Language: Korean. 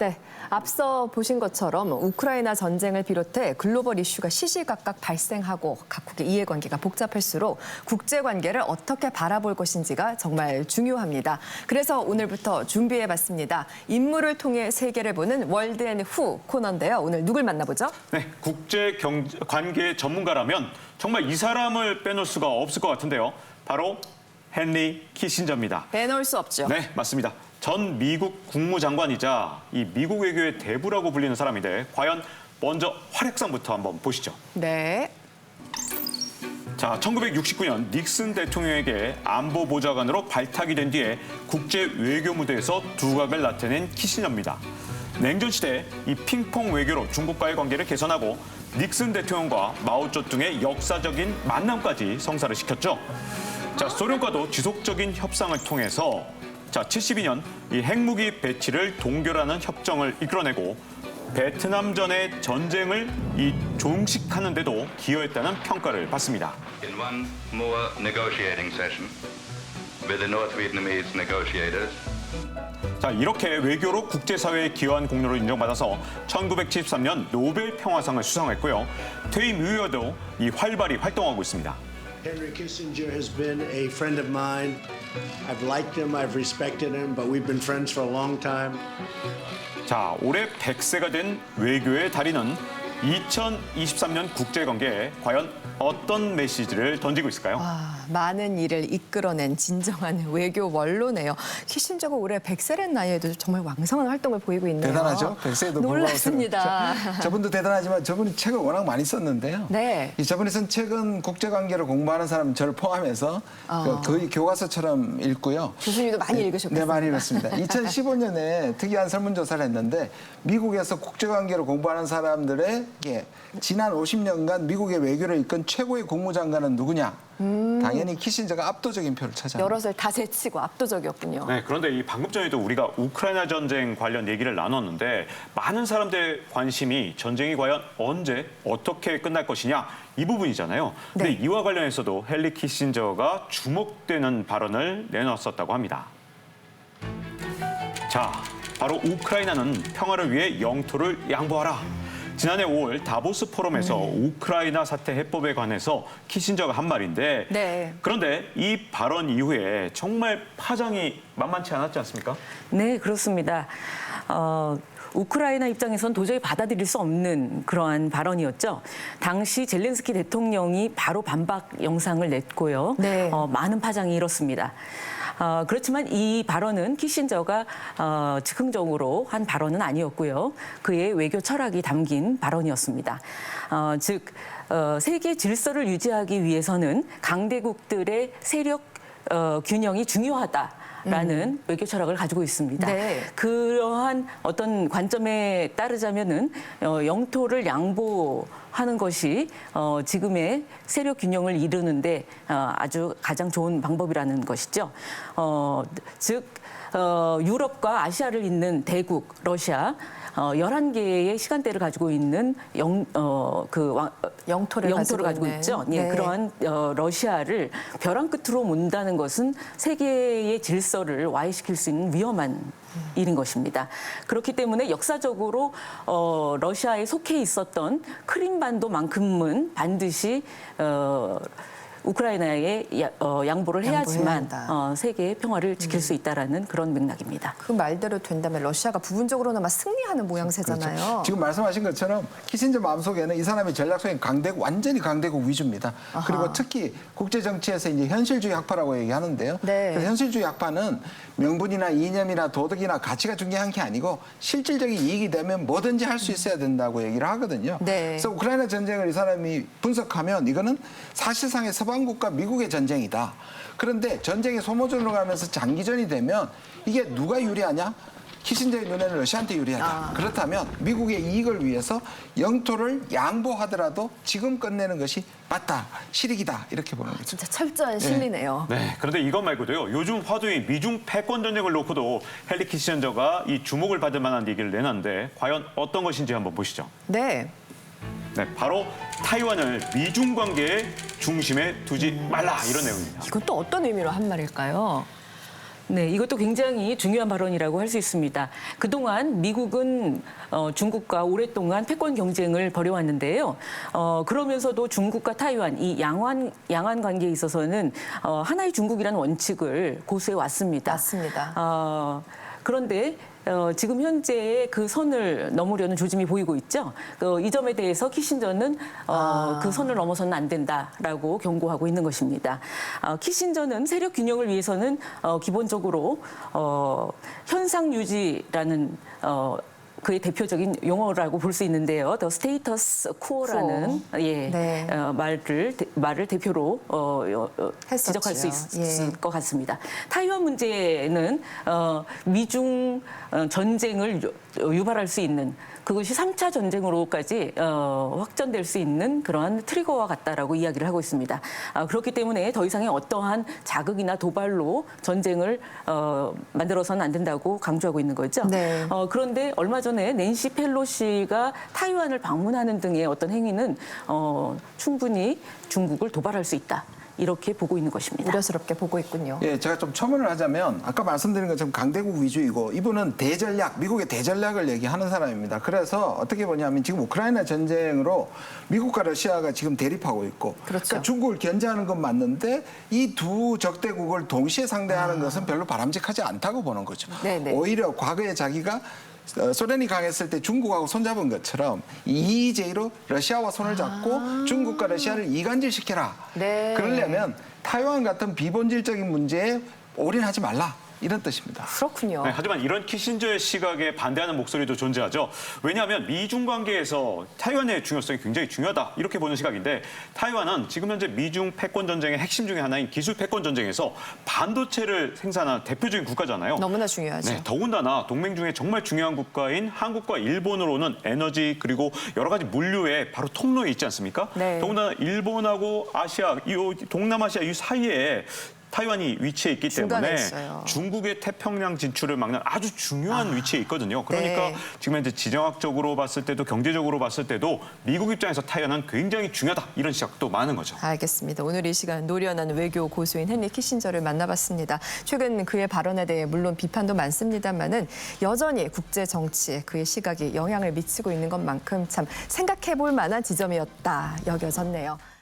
네, 앞서 보신 것처럼 우크라이나 전쟁을 비롯해 글로벌 이슈가 시시각각 발생하고 각국의 이해관계가 복잡할수록 국제관계를 어떻게 바라볼 것인지가 정말 중요합니다. 그래서 오늘부터 준비해봤습니다. 인물을 통해 세계를 보는 월드 앤 후 코너인데요. 오늘 누굴 만나보죠? 네, 국제관계 전문가라면 정말 이 사람을 빼놓을 수가 없을 것 같은데요. 바로 헨리 키신저입니다. 빼놓을 수 없죠. 네, 맞습니다. 전 미국 국무장관이자 이 미국 외교의 대부라고 불리는 사람인데 과연 먼저 활약상부터 한번 보시죠. 네. 자, 1969년 닉슨 대통령에게 안보보좌관으로 발탁이 된 뒤에 국제 외교 무대에서 두각을 나타낸 키신저입니다. 냉전 시대 이 핑퐁 외교로 중국과의 관계를 개선하고 닉슨 대통령과 마오쩌둥의 역사적인 만남까지 성사를 시켰죠. 자, 소련과도 지속적인 협상을 통해서 72년 이 핵무기 배치를 동결하는 협정을 이끌어내고 베트남전의 전쟁을 종식하는 데도 기여했다는 평가를 받습니다. In one more negotiating session with the North Vietnamese negotiators. 자, 이렇게 외교로 국제사회에 기여한 공로를 인정받아서 1973년 노벨 평화상을 수상했고요. 퇴임 이후에도 활발히 활동하고 있습니다. Henry Kissinger has been a friend of mine. I've liked him, I've respected him, but we've been friends for a long time. 자, 올해 100세가 된 외교의 달인은 2023년 국제관계에 과연 어떤 메시지를 던지고 있을까요? 많은 일을 이끌어낸 진정한 외교 원로네요. 키신저가 올해 100세란 나이에도 정말 왕성한 활동을 보이고 있네요. 대단하죠. 100세에도 놀랐습니다. 저분도 대단하지만 저분이 책을 워낙 많이 썼는데요. 네. 저분이 쓴 책은 국제관계를 공부하는 사람 저를 포함해서 거의 교과서처럼 읽고요. 교수님도 많이 읽으셨겠습니다. 네, 많이 읽었습니다. 2015년에 특이한 설문조사를 했는데 미국에서 국제관계를 공부하는 사람들의 지난 50년간 미국의 외교를 이끈 최고의 국무장관은 누구냐? 당연히 키신저가 압도적인 표를 차지합니다. 여럿을 다 제치고 압도적이었군요. 네, 그런데 방금 전에도 우리가 우크라이나 전쟁 관련 얘기를 나눴는데 많은 사람들의 관심이 전쟁이 과연 언제 어떻게 끝날 것이냐 이 부분이잖아요. 근데 네. 이와 관련해서도 헨리 키신저가 주목되는 발언을 내놨었다고 합니다. 자, 바로 우크라이나는 평화를 위해 영토를 양보하라. 지난해 5월 다보스 포럼에서 우크라이나 사태 해법에 관해서 키신저가 한 말인데 네. 그런데 이 발언 이후에 정말 파장이 만만치 않았지 않습니까? 네, 그렇습니다. 우크라이나 입장에선 도저히 받아들일 수 없는 그러한 발언이었죠. 당시 젤렌스키 대통령이 바로 반박 영상을 냈고요. 네. 많은 파장이 일었습니다. 그렇지만 이 발언은 키신저가 즉흥적으로 한 발언은 아니었고요. 그의 외교 철학이 담긴 발언이었습니다. 즉 세계 질서를 유지하기 위해서는 강대국들의 세력 균형이 중요하다라는 외교 철학을 가지고 있습니다. 네. 그러한 어떤 관점에 따르자면은 영토를 양보하는 것이 지금의 세력 균형을 이루는데 아주 가장 좋은 방법이라는 것이죠. 즉 유럽과 아시아를 잇는 대국 러시아 11개의 시간대를 가지고 있는 영토를 가지고 있죠. 네. 예, 그러한 러시아를 벼랑 끝으로 몬다는 것은 세계의 질서를 와해시킬 수 있는 위험한 일인 것입니다. 그렇기 때문에 역사적으로 러시아에 속해 있었던 크림반도만큼은 반드시 우크라이나에 양보를 해야지만 세계의 평화를 지킬 수 있다라는 그런 맥락입니다. 그 말대로 된다면 러시아가 부분적으로나마 승리하는 모양새잖아요. 그렇죠. 지금 말씀하신 것처럼 키신저 마음속에는 이 사람의 전략적인 완전히 강대국 위주입니다. 아하. 그리고 특히 국제 정치에서 이제 현실주의 학파라고 얘기하는데요. 네. 그래서 현실주의 학파는 명분이나 이념이나 도덕이나 가치가 중요한 게 아니고 실질적인 이익이 되면 뭐든지 할 수 있어야 된다고 얘기를 하거든요. 네. 그래서 우크라이나 전쟁을 이 사람이 분석하면 이거는 사실상의 서방국과 미국의 전쟁이다. 그런데 전쟁이 소모전으로 가면서 장기전이 되면 이게 누가 유리하냐? 키신저의 눈에는 러시아한테 유리하다. 그렇다면 미국의 이익을 위해서 영토를 양보하더라도 지금 끝내는 것이 맞다, 실익이다 이렇게 보는 거죠. 진짜 철저한 실리네요. 네, 그런데 이것 말고도요. 요즘 화두인 미중 패권 전쟁을 놓고도 헨리 키신저가 이 주목을 받을 만한 얘기를 내놨는데 과연 어떤 것인지 한번 보시죠. 네. 네, 바로 타이완을 미중 관계의 중심에 두지 말라 이런 내용입니다. 이건 또 어떤 의미로 한 말일까요? 네, 이것도 굉장히 중요한 발언이라고 할 수 있습니다. 그동안 미국은 중국과 오랫동안 패권 경쟁을 벌여왔는데요. 그러면서도 중국과 타이완, 이 양안 관계에 있어서는 하나의 중국이라는 원칙을 고수해 왔습니다. 맞습니다. 그런데 지금 현재 그 선을 넘으려는 조짐이 보이고 있죠. 이 점에 대해서 키신저는 그 선을 넘어서는 안 된다라고 경고하고 있는 것입니다. 키신저는 세력 균형을 위해서는 기본적으로 현상 유지라는 그의 대표적인 용어라고 볼 수 있는데요. 더 스테이터스 코어라는 네. 말을 대표로 했었지요. 지적할 수 있을 예. 것 같습니다. 타이완 문제는 미중 전쟁을 유발할 수 있는 그것이 3차 전쟁으로까지 확전될 수 있는 그러한 트리거와 같다라고 이야기를 하고 있습니다. 그렇기 때문에 더 이상의 어떠한 자극이나 도발로 전쟁을 만들어서는 안 된다고 강조하고 있는 거죠. 네. 그런데 얼마 전에 낸시 펠로시가 타이완을 방문하는 등의 어떤 행위는 충분히 중국을 도발할 수 있다. 이렇게 보고 있는 것입니다. 우려스럽게 보고 있군요. 예, 제가 좀 첨언을 하자면 아까 말씀드린 것처럼 강대국 위주이고 이분은 대전략, 미국의 대전략을 얘기하는 사람입니다. 그래서 어떻게 보냐면 지금 우크라이나 전쟁으로 미국과 러시아가 지금 대립하고 있고 그렇죠. 그러니까 중국을 견제하는 건 맞는데 이 두 적대국을 동시에 상대하는 것은 별로 바람직하지 않다고 보는 거죠. 네네. 오히려 과거에 자기가 소련이 강했을 때 중국하고 손잡은 것처럼 EEJ로 러시아와 손을 잡고 중국과 러시아를 이간질시켜라. 네. 그러려면 타이완 같은 비본질적인 문제에 올인하지 말라. 이런 뜻입니다. 그렇군요. 네, 하지만 이런 키신저의 시각에 반대하는 목소리도 존재하죠. 왜냐하면 미중 관계에서 타이완의 중요성이 굉장히 중요하다 이렇게 보는 시각인데 타이완은 지금 현재 미중 패권 전쟁의 핵심 중에 하나인 기술 패권 전쟁에서 반도체를 생산하는 대표적인 국가잖아요. 너무나 중요하죠. 네, 더군다나 동맹 중에 정말 중요한 국가인 한국과 일본으로는 에너지 그리고 여러 가지 물류의 바로 통로에 있지 않습니까? 네. 더군다나 일본하고 아시아, 이 동남아시아 이 사이에 타이완이 위치해 있기 중간에 때문에 있어요. 중국의 태평양 진출을 막는 아주 중요한 위치에 있거든요. 그러니까 네. 지금 현재 지정학적으로 봤을 때도 경제적으로 봤을 때도 미국 입장에서 타이완은 굉장히 중요하다 이런 시각도 많은 거죠. 알겠습니다. 오늘 이 시간 노련한 외교 고수인 헨리 키신저를 만나봤습니다. 최근 그의 발언에 대해 물론 비판도 많습니다만은 여전히 국제 정치에 그의 시각이 영향을 미치고 있는 것만큼 참 생각해볼 만한 지점이었다 여겨졌네요.